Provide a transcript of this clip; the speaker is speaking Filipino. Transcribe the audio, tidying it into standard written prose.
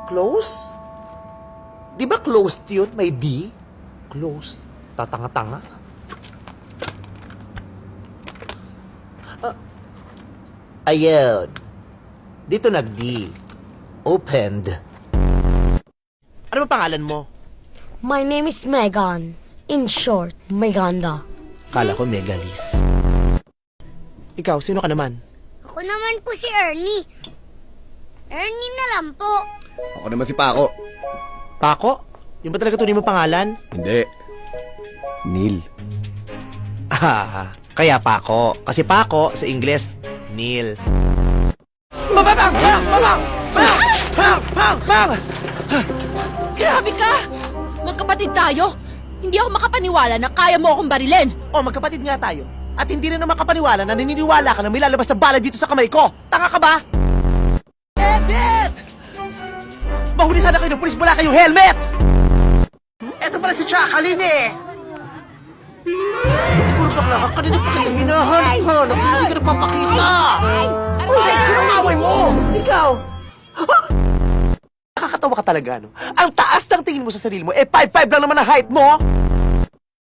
Close? Di ba closed yun? May D? Close. Tatanga-tanga. Ayun. Dito nag-D. Opened. Ano ba pangalan mo? My name is Megan. In short, Meganda. Kala ko Megalis. Ikaw, sino ka naman? Ako naman po si Ernie. Ernie na lang po. Ako naman si Paco. Paco? Yung ba talaga tunay mo pangalan? Hindi. Neil. Ah, kaya Paco. Kasi Paco, sa Ingles, Neil. Bang! Grabe ka! Magkapatid tayo! Hindi ako makapaniwala na kaya mo akong barilin! O, magkapatid nga tayo. At hindi rin naman makapaniwala na naniniwala ka na may lalabas na bala dito sa kamay ko. Tanga ka ba? Edit! Mahuli sana kayo ng pulis, wala kayong helmet! Eto pala si Chakalin eh! Puro bakla ka, kanina pa kita hinahanap. Hindi ka nagpapakita! Uy, sino ang away mo? Ikaw! Nakakatawa ka talaga, no? Ang taas ng tingin mo sa sarili mo, 5'5 lang naman ang height mo!